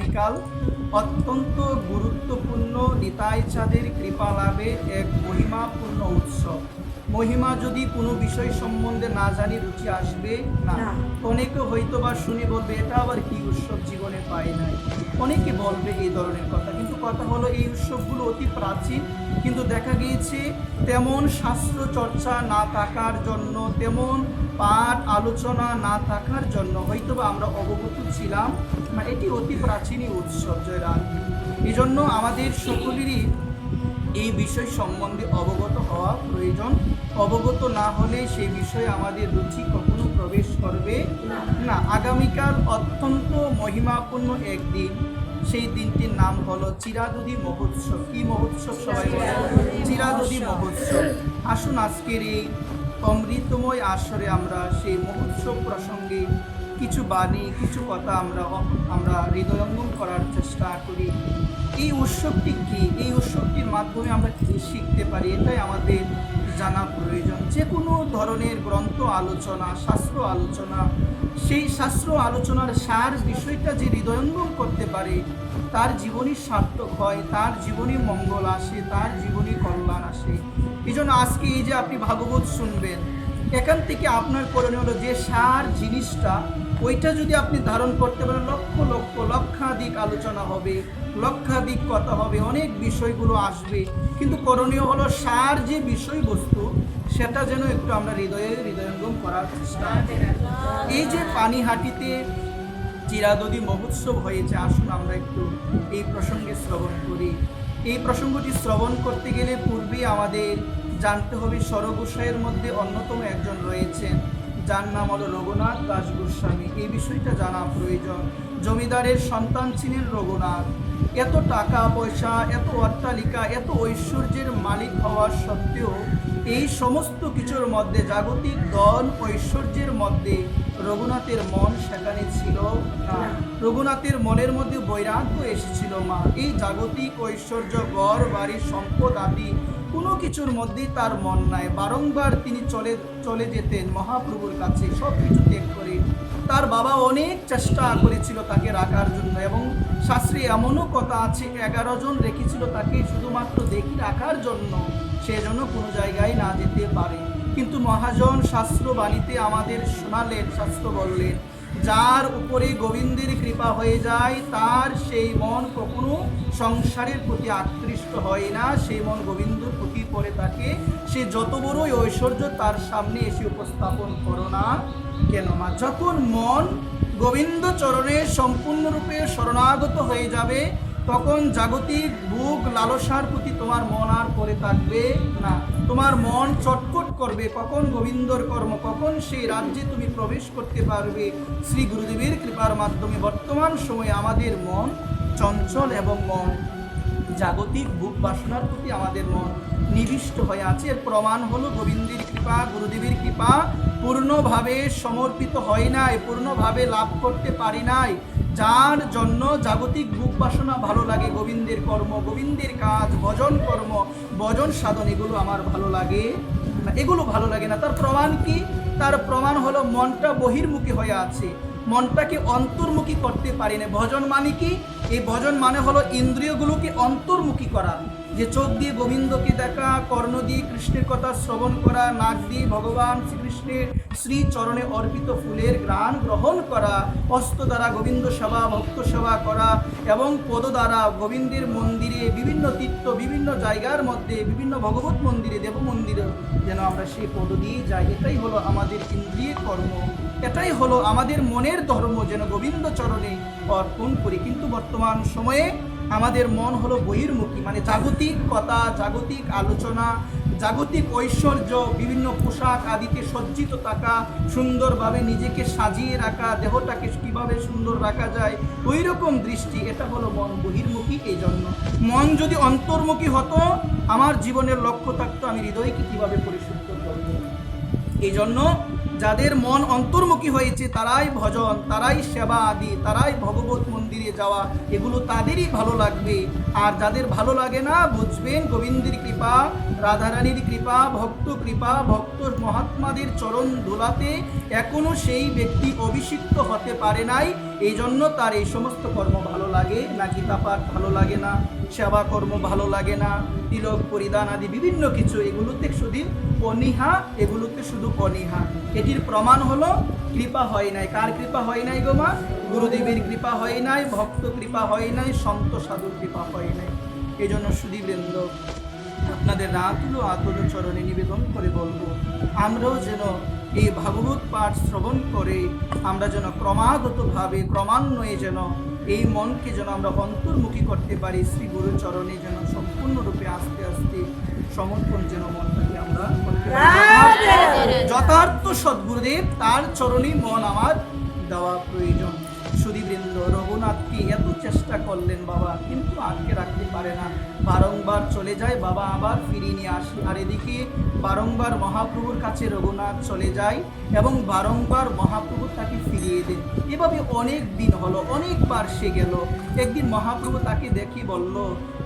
আগামীকাল অত্যন্ত গুরুত্বপূর্ণ নিতাই চাঁদের কৃপা লাভে এক মহিমাপূর্ণ উৎসব। মহিমা যদি কোনো বিষয় সম্বন্ধে না জানি রুচি আসবে না। অনেকে হয়তো বা শুনে বলবে এটা আবার কি উৎসব, জীবনে পাই নাই। অনেকে বলবে এই ধরনের কথা, কিন্তু কথা হলো এই উৎসবগুলো অতি প্রাচীন, কিন্তু দেখা গিয়েছে তেমন শাস্ত্র চর্চা না থাকার জন্য, তেমন পাঠ আলোচনা না থাকার জন্য হয়তো বা আমরা অবগত ছিলাম না। এটি অতি প্রাচীনই উৎসব জয়রাম। এই জন্য আমাদের সকলেরই এই বিষয় সম্বন্ধে অবগত হওয়া প্রয়োজন। অবগত না হলে সেই বিষয়ে আমাদের রুচি কখনো প্রবেশ করবে না। আগামীকাল অত্যন্ত মহিমাপূর্ণ একদিন, সেই দিনটির নাম হলো চিরাদুধি মহোৎসব। কি মহোৎসব সবাই বলে? চিরাদুধি মহোৎসব। আসুন আজকের এই অমৃতময় আসরে আমরা সেই মহোৎসব প্রসঙ্গে কিছু বাণী, কিছু কথা আমরা হৃদয়ঙ্গম করার চেষ্টা করি। এই উৎসবটি কি, এই উৎসবটির মাধ্যমে আমরা কী শিখতে পারি, এটাই আমাদের জানা প্রয়োজন। যে কোনো ধরনের গ্রন্থ আলোচনা, শাস্ত্র আলোচনা, সেই শাস্ত্র আলোচনার সার বিষয়টা যে হৃদয়ঙ্গম করতে পারে, তার জীবনই সার্থক হয়, তার জীবনই মঙ্গল আসে, তার জীবনই কল্যাণ আসে। এই জন্য আজকে এই যে আপনি ভাগবত শুনবেন, এখান থেকে আপনার করণীয় হলো যে সার জিনিসটা, ওইটা যদি আপনি ধারণ করতে পারেন, লক্ষাধিক আলোচনা হবে, লক্ষাধিক কথা হবে, অনেক বিষয়গুলো আসবে, কিন্তু করণীয় হলো সার যে বিষয়বস্তু সেটা যেন একটু আমরা হৃদয়ঙ্গম করার চেষ্টা করি। এই যে পানিহাটিতে চিরাদুধি মহোৎসব হয়েছে, আসুন আমরা একটু এই প্রসঙ্গে শ্রবণ করি। এই প্রসঙ্গটি শ্রবণ করতে গেলে পূর্বে আমাদের জানতে হবে স্বরগোসাইয়ের মধ্যে অন্যতম একজন রয়েছেন, যার নাম হলো রঘুনাথ দাস গোস্বামী। এই বিষয়টা জানা প্রয়োজন। জমিদারের সন্তান ছিলেন রঘুনাথ। এত টাকা পয়সা, এত অট্টালিকা, এত ঐশ্বর্যের মালিক হওয়া সত্ত্বেও এই সমস্ত কিছুর মধ্যে, জাগতিক ধন ঐশ্বর্যের মধ্যে রঘুনাথের মন সেখানে ছিল না। রঘুনাথের মনের মধ্যে বৈরাগ্য এসেছিল। মা, এই জাগতিক ঐশ্বর্য, ঘর বাড়ি, সম্পদ আদি কোনো কিছুর মধ্যেই তার মন নাই। বারংবার তিনি চলে যেতেন মহাপ্রভুর কাছে, সব কিছু ত্যাগ করে। তার বাবা অনেক চেষ্টা করেছিল তাকে রাখার জন্য, এবং শাস্ত্রে এমনও কথা আছে 11 জন রেখেছিল তাকে শুধুমাত্র দেখি রাখার জন্য, সে যেন কোনো জায়গায় না যেতে পারে। কিন্তু মহাজন শাস্ত্র বাণীতে আমাদের শোনালেন, শাস্ত্র বললেন, যার উপরে গোবিন্দের কৃপা হয়ে যায় তার সেই মন কখনো সংসারের প্রতি আকৃষ্ট হয় না, সেই মন গোবিন্দর প্রতি পড়ে থাকে। সে যত বড়ই ঐশ্বর্য তার সামনে এসে উপস্থাপন করো না কেন। মা, যখন মন গোবিন্দ চরণে সম্পূর্ণরূপে শরণাগত হয়ে যাবে, তখন জাগতিক ভোগ লালসার প্রতি তোমার মন আর পড়ে থাকবে না। তোমার মন চটপট করবে কখন গোবিন্দর কর্ম, কখন সেই রাজ্যে তুমি প্রবেশ করতে পারবে শ্রী গুরুদেবের কৃপার মাধ্যমে। বর্তমান সময়ে আমাদের মন চঞ্চল এবং মন জাগতিক ভোগ বাসনার প্রতি আমাদের মন নিবিষ্ট হয়ে আছে। এর প্রমাণ হলো গোবিন্দের কৃপা, গুরুদেবের কৃপা পূর্ণভাবে সমর্পিত হয় নাই, পূর্ণভাবে লাভ করতে পারি নাই, যার জন্য জাগতিক ভোগ বাসনা ভালো লাগে। গোবিন্দের কর্ম, গোবিন্দের কাজ, ভজন কর্ম, ভজন সাধন, এগুলো আমার ভালো লাগে না, এগুলো ভালো লাগে না। তার প্রমাণ কি? তার প্রমাণ হলো মনটা বহির্মুখী হয়ে আছে, মনটাকে অন্তর্মুখী করতে পারি না। ভজন মানে কি? এই ভজন মানে হলো ইন্দ্রিয়গুলোকে অন্তর্মুখী করা, যে চোখ দিয়ে গোবিন্দকে দেখা, কর্ণ দিয়ে কৃষ্ণের কথা শ্রবণ করা, নাক দিয়ে ভগবান শ্রীকৃষ্ণের শ্রী চরণে অর্পিত ফুলের ঘ্রাণ গ্রহণ করা, হস্ত দ্বারা গোবিন্দ সেবা, ভক্ত সেবা করা, এবং পদ দ্বারা গোবিন্দের মন্দিরে, বিভিন্ন তীর্থ, বিভিন্ন জায়গার মধ্যে, বিভিন্ন ভগবত মন্দিরে, দেব মন্দিরে যেন আমরা সেই পদ দিয়ে যাই। এটাই হলো আমাদের ইন্দ্রিয় কর্ম, এটাই হলো আমাদের মনের ধর্ম, যেন গোবিন্দ চরণে অর্পণ করি। কিন্তু বর্তমান সময়ে আমাদের মন হলো বহির্মুখী, মানে জাগতিক কথা, জাগতিক আলোচনা, জাগতিক ঐশ্বর্য, বিভিন্ন পোশাক আদিতে সজ্জিত থাকা, সুন্দরভাবে নিজেকে সাজিয়ে রাখা, দেহটাকে কীভাবে সুন্দর রাখা যায়, ওই রকম দৃষ্টি, এটা হলো মন বহির্মুখী। এই জন্য মন যদি অন্তর্মুখী হতো, আমার জীবনের লক্ষ্য থাকতো আমি হৃদয়কে কীভাবে পরিশুদ্ধ করব। এই জন্য যাদের মন অন্তর্মুখী হয়েছে তারাই ভজন, তারাই সেবা আদি, তারাই ভগবত মন্দিরে যাওয়া, এগুলো তাদেরই ভালো লাগবে। আর যাদের ভালো লাগে না, বুঝবেন গোবিন্দের কৃপা, রাধারানীর কৃপা, ভক্ত কৃপা, ভক্ত মহাত্মাদের চরণ ধুলাতে এখনো সেই ব্যক্তি অভিষিক্ত হতে পারে নাই। এই জন্য তার এই সমস্ত কর্ম ভালো লাগে না, গীতা পাঠ ভালো লাগে না, সেবা কর্ম ভালো লাগে না, তিলক পরিধান আদি বিভিন্ন কিছু, এগুলোতে শুধু অনীহা, এগুলোতে শুধু অনীহা। এটির প্রমাণ হলো কৃপা হয় নাই। কার কৃপা হয় নাই গো মা? গুরুদেবের কৃপা হয় নাই, ভক্ত কৃপা হয় নাই, সন্ত সাধুর কৃপা হয় নাই। এই জন্য সুধীবৃন্দ, আপনাদের আতুল চরণে নিবেদন করে বলবো, আমরাও যেন এই ভাগবত পাঠ শ্রবণ করে আমরা যেন ক্রমাগতভাবে ক্রমান্বয়ে যেন এই মনকে যেন আমরা অন্তর্মুখী করতে পারি, শ্রী গুরুর চরণে যেন সম্পূর্ণরূপে আস্তে আস্তে সমর্পণ যেন মনটাকে আমরা করতে পারি। যথার্থ সদ্গুরুদেব তার চরণে মন আমার দেওয়া প্রয়োজন। সুধীবৃন্দ, রঘুনাথকে এত চেষ্টা করলেন বাবা, কিন্তু আটকে রাখতে পারে না, বারংবার চলে যায়, বাবা আবার ফিরিয়ে নিয়ে আসে। আর এদিকে বারংবার মহাপ্রভুর কাছে রঘুনাথ চলে যায় এবং বারংবার মহাপ্রভু তাকে ফিরিয়ে দেন। এভাবে অনেক দিন হলো, অনেকবার সে গেল। একদিন মহাপ্রভু তাকে দেখি বলল,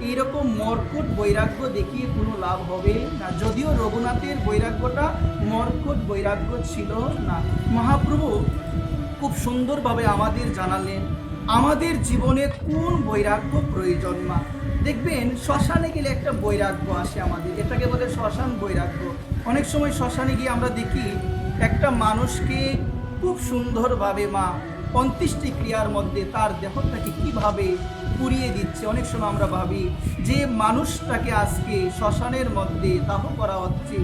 এইরকম মর্কট বৈরাগ্য দেখিয়ে কোনো লাভ হবে না। যদিও রঘুনাথের বৈরাগ্যটা মর্কট বৈরাগ্য ছিল না। মহাপ্রভু খুব সুন্দরভাবে আমাদের জানালেন আমাদের জীবনে কোন বৈরাগ্য প্রয়োজন। মা দেখবেন শ্মশানে গেলে একটা বৈরাগ্য আসে আমাদের, এটাকে বলে শ্মশান বৈরাগ্য। অনেক সময় শ্মশানে গিয়ে আমরা দেখি একটা মানুষকে খুব সুন্দরভাবে মা অন্ত্যেষ্টি ক্রিয়ার মধ্যে তার দেহটাকে কিভাবে পুড়িয়ে দিচ্ছে। অনেক সময় আমরা ভাবি যে মানুষটাকে আজকে শ্মশানের মধ্যে দাহ করা হচ্ছে,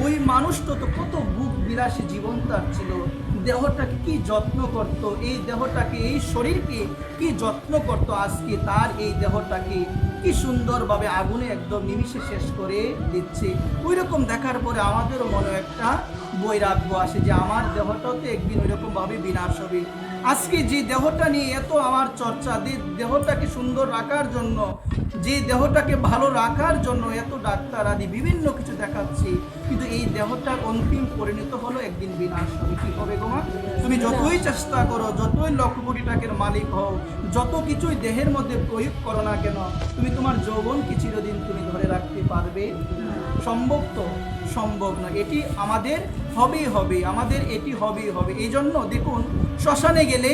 ওই মানুষটা তো কত বুক বিলাসী জীবন তার ছিল, দেহটাকে কি যত্ন করত, এই দেহটাকে, এই শরীরকে কি যত্ন করত, আজকে তার এই দেহটাকে কি সুন্দরভাবে আগুনে একদম নিমিষে শেষ করে দিচ্ছে। ওই রকম দেখার পরে আমাদেরও মনে একটা বৈরাগ্য আসে যে আমার দেহটাও তো একদিন ওই রকমভাবে বিনাশ হবে। আজকে যে দেহটা নিয়ে এত আমার চর্চা, দেহটাকে সুন্দর রাখার জন্য, যে দেহটাকে ভালো রাখার জন্য এত ডাক্তার আদি বিভিন্ন কিছু দেখাচ্ছি, কিন্তু এই দেহটার অন্তিম পরিণত হলো একদিন বিনাশ হবে। কি হবে গো মা? তুমি যতই চেষ্টা করো, যতই লক্ষ কোটি টাকার মালিক হও, যত কিছুই দেহের মধ্যে প্রয়োগ করো না কেন, তুমি তোমার যৌবনকে চিরদিন তুমি ধরে রাখতে পারবে? সম্ভব তো? সম্ভব না। এটি আমাদের হবেই হবে, আমাদের এটি হবেই হবে। এই জন্য দেখুন, শ্মশানে গেলে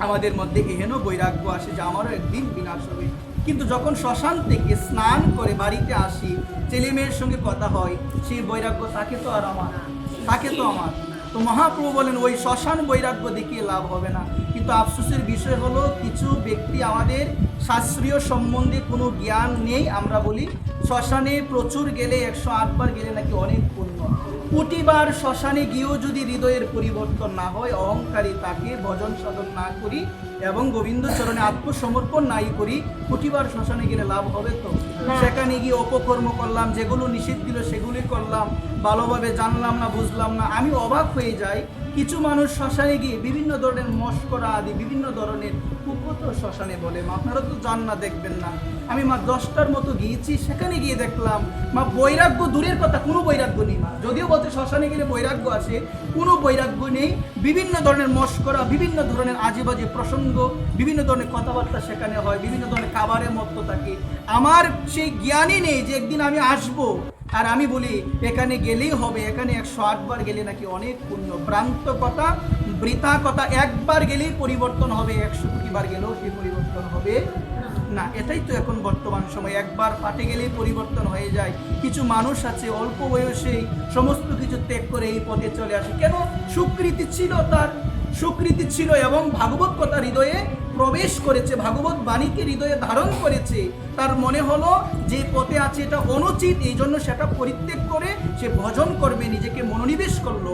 আমাদের মধ্যে এহেন বৈরাগ্য আসে যে আমারও একদিন বিনাশ হবে। কিন্তু যখন শ্মশান থেকে স্নান করে বাড়িতে আসি, ছেলে মেয়ের সঙ্গে কথা হয়, সেই বৈরাগ্য তাকে তো আর আমার, তাকে তো আমার। তো মহাপ্রভু বলেন ওই শ্মশান বৈরাগ্য দেখিয়ে লাভ হবে না। কিন্তু আফসোসের বিষয় হলো কিছু ব্যক্তি আমাদের শাস্ত্রীয় সম্বন্ধে কোনো জ্ঞান নেই। আমরা বলি শ্মশানে প্রচুর গেলে, 108 বার গেলে নাকি অনেক পুণ্য। কোটিবার শ্মশানে গিয়েও যদি হৃদয়ের পরিবর্তন না হয়, অহংকারী তাকে ভজন সাধন না করি এবং গোবিন্দ চরণে আত্মসমর্পণ নাই করি, কোটিবার শ্মশানে গেলে লাভ হবে তো? সেখানে গিয়ে অপকর্ম করলাম, যেগুলো নিষিদ্ধ দিল সেগুলি করলাম, ভালোভাবে জানলাম না, বুঝলাম না। আমি অবাক হয়ে যাই, কিছু মানুষ শ্মশানে গিয়ে বিভিন্ন ধরনের মস্করা আদি বিভিন্ন ধরনের কুকুত শ্মশানে বলে। আপনারা তো যান না, দেখবেন না। আমি মা 10টার মতো গিয়েছি, সেখানে গিয়ে দেখলাম মা বৈরাগ্য দূরের কথা, কোনো বৈরাগ্য নেই মা। যদিও বলতে শ্মশানে গেলে বৈরাগ্য আসে, কোনো বৈরাগ্য নেই। বিভিন্ন ধরনের মস্করা, বিভিন্ন ধরনের আজেবাজে প্রসঙ্গ, বিভিন্ন ধরনের কথাবার্তা সেখানে হয়, বিভিন্ন ধরনের খাবারের মতো থাকে। আমার সেই জ্ঞানই নেই যে একদিন আমি আসবো। আর আমি বলি এখানে গেলেই হবে, এখানে 108 বার গেলে নাকি অনেক পুণ্য। ভ্রান্ত কথা, বৃথা কথা। একবার গেলেই পরিবর্তন হবে, 100 বার গেলেও সেই পরিবর্তন হবে না। এটাই তো এখন বর্তমান সময়, একবার পাঠে গেলেই পরিবর্তন হয়ে যায়। কিছু মানুষ আছে অল্প বয়সেই সমস্ত কিছু ত্যাগ করে এই পথে চলে আসে। কেন? সুকৃতি ছিল, তার সুকৃতি ছিল এবং ভাগবত কথা হৃদয়ে প্রবেশ করেছে, ভাগবত বাণীকে হৃদয়ে ধারণ করেছে। তার মনে হলো যে পথে আছে এটা অনুচিত, এই জন্য সেটা পরিত্যাগ করে সে ভজন করবে, নিজেকে মনোনিবেশ করলো।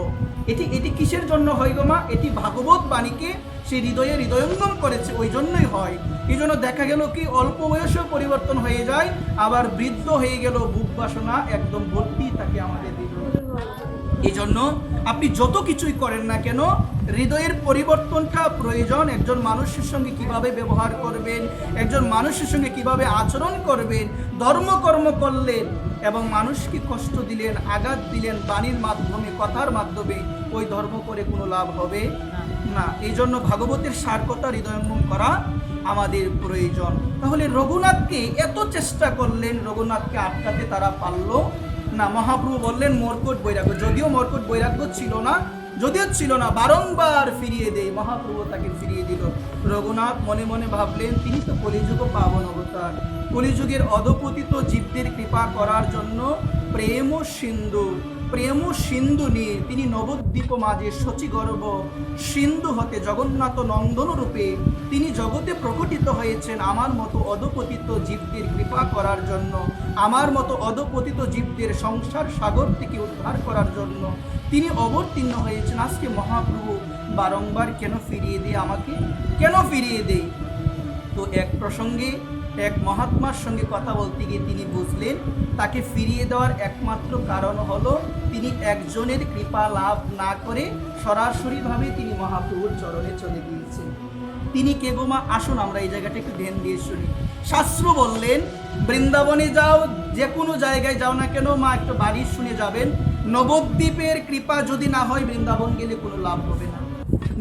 এটি কিসের জন্য হয় গো মা? এটি ভাগবত বাণীকে সে হৃদয়ে হৃদয়ঙ্গম করেছে, ওই জন্যই হয়। এই জন্য দেখা গেল কি অল্প বয়সেও পরিবর্তন হয়ে যায়, আবার বৃদ্ধ হয়ে গেল বুক বাসনা একদম ভর্তি থাকে আমাদের হৃদয়ে। এই জন্য আপনি যত কিছুই করেন না কেন, হৃদয়ের পরিবর্তনটা প্রয়োজন। একজন মানুষের সঙ্গে কিভাবে ব্যবহার করবেন, একজন মানুষের সঙ্গে কিভাবে আচরণ করবেন, ধর্মকর্ম করলেন এবং মানুষকে কষ্ট দিলেন, আঘাত দিলেন বাণীর মাধ্যমে, কথার মাধ্যমে, ওই ধর্ম করে কোনো লাভ হবে না। এই জন্য ভাগবতের সার কথা হৃদয়ঙ্গম করা আমাদের প্রয়োজন। তাহলে রঘুনাথকে এত চেষ্টা করলেন, রঘুনাথকে আটকাতে তারা পারল না। মহাপ্রভু বললেন মর্কট বৈরাগ্য, যদিও মর্কট বৈরাগ্য ছিল না, বারংবার ফিরিয়ে দেয়। মহাপ্রভু তাকে ফিরিয়ে দিল। রঘুনাথ মনে মনে ভাবলেন তিনি তো কলিযুগ পাবন অবতার, কলিযুগের অধপতিত জীবদের কৃপা করার জন্য প্রেম সিন্ধু নিয়ে তিনি নবদ্বীপ মাঝে শচীগর্ভ সিন্ধু হতে জগন্নাথ নন্দন রূপে তিনি জগতে প্রকটিত হয়েছেন আমার মতো অধপতিত জীবদের কৃপা করার জন্য, আমার মতো অধপতিত জীবদের সংসার সাগর থেকে উদ্ধার করার জন্য তিনি অবতীর্ণ হয়েছেন। আজকে মহাপ্রভু বারংবার কেন ফিরিয়ে দেয়? তো এক প্রসঙ্গে এক মহাত্মার সঙ্গে কথা বলতে গিয়ে তিনি বুঝলেন তাকে ফিরিয়ে দেওয়ার একমাত্র কারণ হলো তিনি একজনের কৃপা লাভ না করে সরাসরিভাবে তিনি মহাপ্রভুর চরণে চলে গিয়েছেন। তিনি কে গো মা? আসুন আমরা এই জায়গাটা একটু ধ্যান দিয়ে শুনি। শাস্ত্র বললেন বৃন্দাবনে যাও, যে কোনো জায়গায় যাও না কেন মা, একটু বাড়ি শুনে যাবেন, নবদ্বীপের কৃপা যদি না হয় বৃন্দাবন গেলে কোনো লাভ হবে না।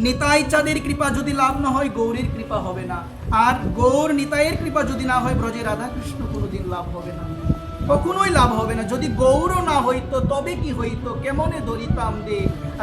নিতাই চাঁদের কৃপা যদি লাভ না হয় গৌরীর কৃপা হবে না, আর গৌর নিতাইয়ের কৃপা যদি না হয় ব্রজে রাধাকৃষ্ণ কোনোদিন লাভ হবে না, কখনোই লাভ হবে না। যদি গৌর না হইতো তবে কি হইতো? কেমনে ধরিতাম দে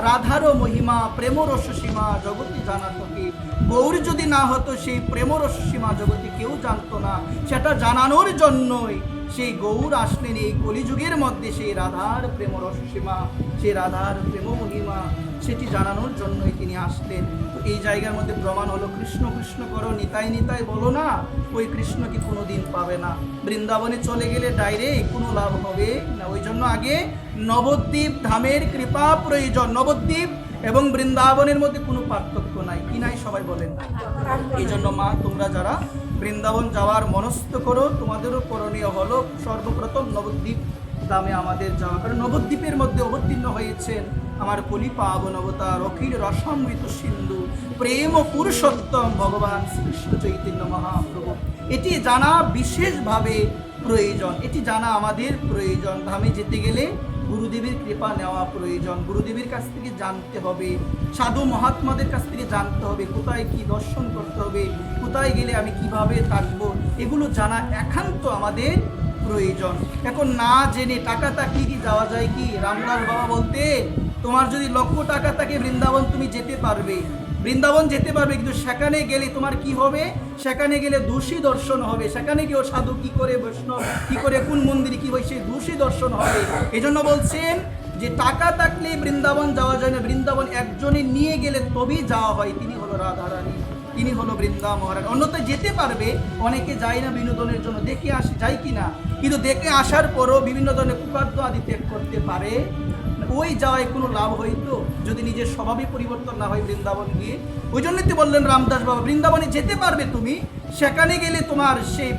রাধারও মহিমা প্রেমরস সীমা জগতে জানা তোকে। গৌর যদি না হতো সেই প্রেমরস সীমা জগতে কেউ জানতো না। সেটা জানানোর জন্যই সেই গৌর আসলেন এই কলিযুগের মধ্যে, সেই রাধার প্রেমরস সীমা, সেই রাধার প্রেম মহিমা, সেটি জানানোর জন্যই তিনি আসলেন। তো এই জায়গার মধ্যে প্রমাণ হলো কৃষ্ণ কৃষ্ণ করো, নিতাই নিতাই বলো না, ওই কৃষ্ণকে কোনোদিন পাবে না। বৃন্দাবনে চলে গেলে ডাইরেক্ট কোনো লাভ হবে না। ওই জন্য আগে নবদ্বীপ ধামের কৃপা প্রয়োজন। নবদ্বীপ এবং বৃন্দাবনের মধ্যে কোনো পার্থক্য নাই, কি নাই সবাই বলেন। এই জন্য মা, তোমরা যারা বৃন্দাবন যাওয়ার মনস্থ করো, তোমাদেরও করণীয় হলো সর্বপ্রথম নবদ্বীপ ধামে আমাদের যাওয়া। কারণ নবদ্বীপের মধ্যে অবতীর্ণ হয়েছেন আমার কলি পাবন অবতার অখিল রসামৃত সিন্ধু প্রেম পুরুষোত্তম ভগবান শ্রীকৃষ্ণ চৈতন্য মহাপ্রভু। এটি জানা বিশেষভাবে প্রয়োজন, এটি জানা আমাদের প্রয়োজন। ধামে যেতে গেলে গুরুদেবের কৃপা নেওয়া প্রয়োজন, গুরুদেবের কাছ থেকে জানতে হবে, সাধু মহাত্মাদের কাছ থেকে জানতে হবে কোথায় কি দর্শন করতে হবে, কোথায় গেলে আমি কিভাবে থাকবো, এগুলো জানা একান্ত আমাদের প্রয়োজন। এখন না জেনে টাকা তাকিয়ে কি যাওয়া যায় কি? রামদাস বাবা বলতে, তোমার যদি লক্ষ টাকা থাকে বৃন্দাবন তুমি যেতে পারবে, কিন্তু সেখানে গেলে তোমার কি হবে? সেখানে গেলে দোষী দর্শন হবে। সেখানে গিয়েও সাধু কি করে, বৈষ্ণব কি করে, কোন মন্দিরে কি হয়, সেই দোষী দর্শন হবে। এই জন্য বলছেন যে টাকা থাকলে বৃন্দাবন যাওয়া যায় না, বৃন্দাবন একজনে নিয়ে গেলে তবেই যাওয়া হয়। তিনি হলো রাধারানী, তিনি হলো বৃন্দা মহারাজ। অন্যথায় যেতে পারবে, অনেকে যায় না বিনোদনের জন্য, দেখে আসে, যায় কিনা, কিন্তু দেখে আসার পরও বিভিন্ন ধরনের কুকাদ্য আদি ত্যাগ করতে পারে। ওই যাওয়ায় কোনো লাভ হইতো যদি নিজের স্বভাবে পরিবর্তন না হয় বৃন্দাবন গিয়ে। ওই জন্যই তো বললেন রামদাস বাবা, বৃন্দাবনে যেতে পারবে তুমি, সেখানে গেলে তোমার সেই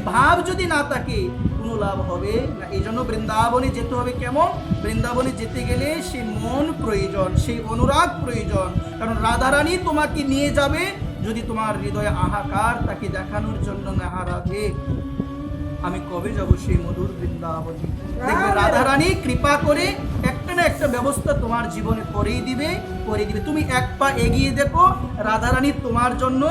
ভাব যদি না থাকে কোনো লাভ হবে না। এই জন্য বৃন্দাবনে যেতে হবে। কেমন? বৃন্দাবনে যেতে গেলে সেই মন প্রয়োজন, সেই অনুরাগ প্রয়োজন। কারণ রাধারানী তোমাকে নিয়ে যাবে যদি তোমার হৃদয়ে হাহাকার তাকে দেখানোর জন্য না, রাধে আমি কবে যাব সেই মধুর বৃন্দাবনে। দেখবে রাধারানী কৃপা করে একটা না একটা ব্যবস্থা তোমার জীবনে করেই দিবে। তুমি এক পা এগিয়ে দেখো, রাধারানী তোমার জন্য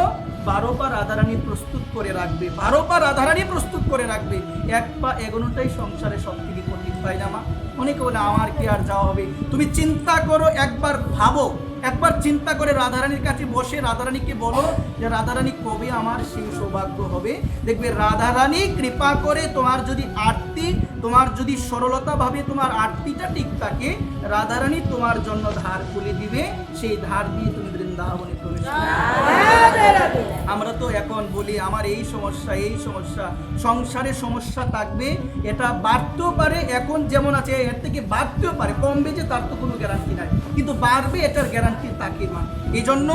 12 পা রাধারানী প্রস্তুত করে রাখবে, 12 পা রাধারানী প্রস্তুত করে রাখবে। এক পা এগোনোটাই সংসারে সব থেকে কঠিন, তাই না মা? অনেকে বলে আমার কি আর যাওয়া হবে। তুমি চিন্তা করো, একবার ভাবো, একবার চিন্তা করে রাধারানীর কাছে বসে রাধারানীকে বলো যে রাধারানী কবে আমার সেই সৌভাগ্য হবে। দেখবে রাধারানী কৃপা করে তোমার যদি আরতি, তোমার যদি সরলতা ভাবে তোমার আরতিটা ঠিক থাকে, রাধারানী তোমার জন্য ধার খুলে দিবে, সেই ধার দিয়ে তুমি বৃন্দাবনে প্রবেশ করবে। আমরা তো এখন বলি আমার এই সমস্যা, সংসারে সমস্যা থাকবে, এটা বাড়তেও পারে, এখন যেমন আছে এর থেকে বাড়তেও পারে, কমবে যে তার তো কোনো গ্যারান্টি নাই, কিন্তু বাড়বে এটার গ্যারান্টি থাকে না। এই জন্য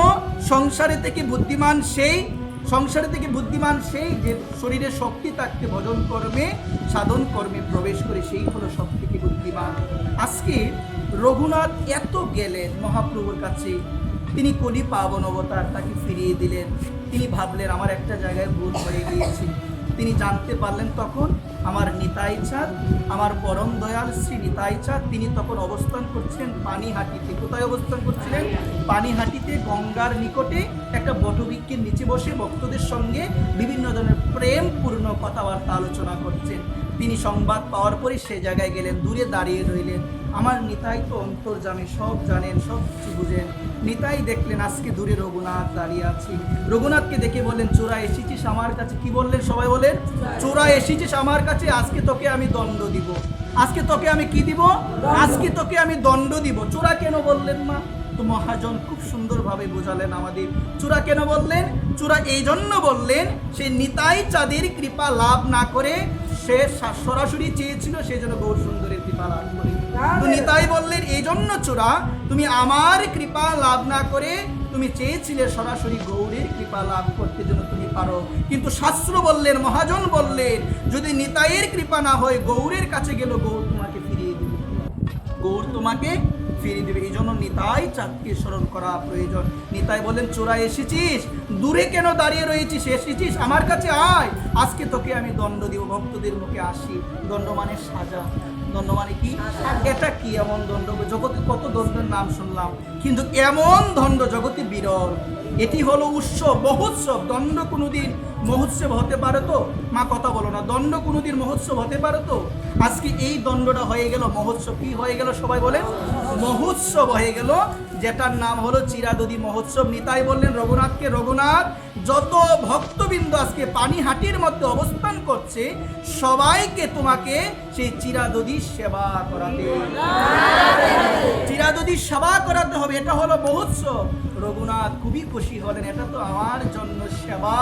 সংসারে থেকে বুদ্ধিমান সেই সংসার থেকে বুদ্ধিমান সেই যে শরীরে শক্তি থাকতে ভজন কর্মে সাধন কর্মে প্রবেশ করে, সেই হলো সব থেকে বুদ্ধিমান। আজকে রঘুনাথ এত গেলেন মহাপ্রভুর কাছে, তিনি কলি পাবন অবতার, তাকে ফিরিয়ে দিলেন। তিনি ভাবলেন আমার একটা জায়গায় ভুল হয়ে গিয়েছে। তিনি জানতে পারলেন তখন আমার নিতাই চাঁদ, আমার পরম দয়াল শ্রী নিতাই চাঁদ, তিনি তখন অবস্থান করছেন পানিহাটিতে। কোথায় অবস্থান করছিলেন? পানিহাটিতে, গঙ্গার নিকটে একটা বটবৃক্ষের নিচে বসে ভক্তদের সঙ্গে বিভিন্ন ধরনের প্রেমপূর্ণ কথাবার্তা আলোচনা করছেন। তিনি সংবাদ পাওয়ার পরে সে জায়গায় গেলেন, দূরে দাঁড়িয়ে রইলেন। আমার নিতাই তো অন্তর্যামী, সব জানেন, সব কিছু বুঝেন। নিতাই দেখলেন আজকে দূরে রঘুনাথ দাঁড়িয়ে আছে। রঘুনাথকে দেখে বললেন, চোরা এসেছিস আমার কাছে। কি বললেন? সবাই বলেন, চোরা এসেছিস আমার কাছে, আজকে তোকে আমি দণ্ড দিব। আজকে তোকে আমি কি দিব? আজকে তোকে আমি দণ্ড দিব। চোরা কেন বললেন মা? তো মহাজন খুব সুন্দরভাবে বোঝালেন আমাদের। চোরা কেন বললেন? চোরা এই জন্য বললেন, সে নিতাই চাঁদের কৃপা লাভ না করে সে সরাসরি চেয়েছিল, সেই জন্য গৌর সুন্দরের কৃপা লাভ করে। তো নিতাই বললেন, এই জন্য চোরা তুমি আমার কৃপা লাভ না করে তুমি চেয়েছিলে সরাসরি গৌরের কৃপা লাভ করতে, জন্য তুমি পারো। কিন্তু শাস্ত্র বললেন, মহাজন বললেন, যদি নিতাইয়ের কৃপা না হয় গৌরের কাছে গেল, গৌর তোমাকে ফিরিয়ে দেবে, গৌর তোমাকে ফিরিয়ে দেবে। এই জন্য নিতাই চাঁদকে স্মরণ করা প্রয়োজন। নিতাই বললেন, চোরা এসেছিস, দূরে কেন দাঁড়িয়ে রয়েছিস? এসেছিস আমার কাছে, আয়, আজকে তোকে আমি দণ্ড দিব। ভক্তদের মুখে আসি, দণ্ড মানে সাজা। দণ্ড মানে কি? এটা কি এমন দণ্ড? জগতে কত দণ্ডের নাম শুনলাম, কিন্তু এমন দণ্ড জগতে বিরল। এটি হলো উৎসব, মহোৎসব। দণ্ড কোনোদিন মহোৎসব হতে পারে তো? মা কথা বলো না। দণ্ড কোনোদিন মহোৎসব হতে পারে তো? আজকে এই দণ্ডটা হয়ে গেল মহোৎসব। কি হয়ে গেল? সবাই বলে মহোৎসব হয়ে গেল, যেটার নাম হলো চিরাদদি মহোৎসব। নিতাই বললেন রঘুনাথকে, রঘুনাথ, যত ভক্তবৃন্দ আজকে পানিহাটির মধ্যে অবস্থান করছে, সবাইকে তোমাকে সেই চিরাদদি সেবা করাতে, চিরাদদি সেবা করাতে হবে। এটা হলো মহোৎসব। রঘুনাথ খুবই খুশি হলেন, এটা তো আমার জন্য সেবা।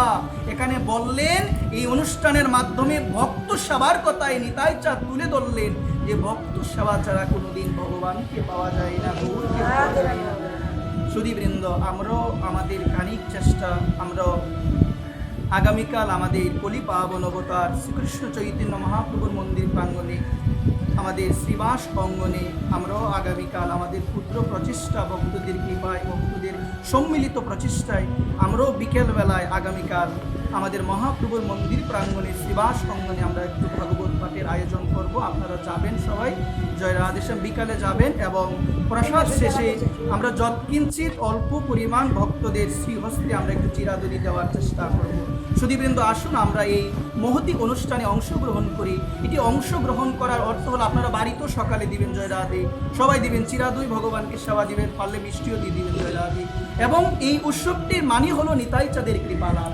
এখানে বললেন, এই অনুষ্ঠানের মাধ্যমে ভক্ত সেবার কথাই নিতাই চাঁদ তুলে ধরলেন, যে ভক্ত সেবা ছাড়া কোনোদিন ভগবানকে পাওয়া যায় না, গৌরকে পাওয়া যায় না। সুধীবৃন্দ, আমরাও আমাদের কানিক চেষ্টা, আমরাও আগামীকাল আমাদের কলি পাবন অবতার শ্রীকৃষ্ণ চৈতন্য মহাপ্রভুর মন্দির প্রাঙ্গণে, আমাদের শ্রীবাস অঙ্গনে আমরাও আগামীকাল আমাদের ক্ষুদ্র প্রচেষ্টা, ভক্তদের কৃপায়, ভক্তদের সম্মিলিত প্রচেষ্টায় আমরাও বিকেলবেলায় আগামীকাল আমাদের মহাপ্রভুর মন্দির প্রাঙ্গণে শ্রীবাস অঙ্গনে আমরা একটু ভাগবত পাঠের আয়োজন করব। আপনারা যাবেন সবাই, জয় রাধেশ্যাম, বিকালে যাবেন। এবং প্রসাদ শেষে আমরা যৎকিঞ্চিত অল্প পরিমাণ ভক্তদের শ্রীহস্তে আমরা একটু চিরাদলি দেওয়ার চেষ্টা করব। সুধীবৃন্দ, আসুন আমরা এই মহতি অনুষ্ঠানে অংশগ্রহণ করি। এটি অংশগ্রহণ করার অর্থ হলো আপনারা বাড়িতেও সকালে দিবেন জয় রাধে, সবাই দিবেন চিরাদই, ভগবানকে সেবা দিবেন, পারলে মিষ্টিও দিয়ে দিবেন জয় রাধে। এবং এই উৎসবটির মানে হলো নিতাই চাঁদের কৃপা লাভ।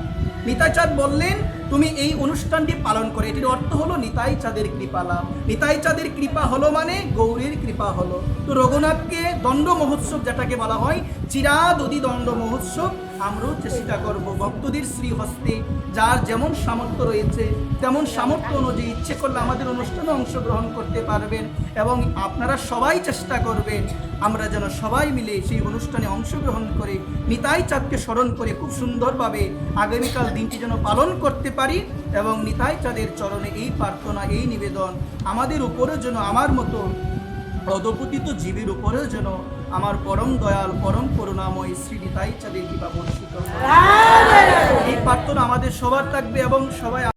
নিতাই চাঁদ বললেন, তুমি এই অনুষ্ঠানটি পালন করে, এটির অর্থ হলো নিতাই চাঁদের কৃপা লাভ। নিতাই চাঁদের কৃপা হলো মানে গৌরীর কৃপা হলো। তো রঘুনাথকে দণ্ড মহোৎসব যেটাকে বলা হয়, চিরাদদি দণ্ড মহোৎসব, আমরাও চেষ্টা করব ভক্তদের শ্রীহস্তে যার যেমন সামর্থ্য রয়েছে তেমন সামর্থ্য অনুযায়ী ইচ্ছে করলে আমাদের অনুষ্ঠানে অংশগ্রহণ করতে পারবেন। এবং আপনারা সবাই চেষ্টা করবেন আমরা যেন সবাই মিলে সেই অনুষ্ঠানে অংশগ্রহণ করে নিতাই চাঁদকে স্মরণ করে খুব সুন্দরভাবে আগামীকাল দিনটি যেন পালন করতে পারি। এবং নিতাই চাঁদের চরণে এই প্রার্থনা, এই নিবেদন আমাদের উপরেও যেন, আমার মতো অধপতিত জীবের উপরেও যেন আমার পরম দয়াল, পরম করুণাময় শ্রী নিতাই চাঁদের কৃপা বর্ষিত হয়। এই প্রার্থনা আমাদের সবার থাকবে এবং সবাই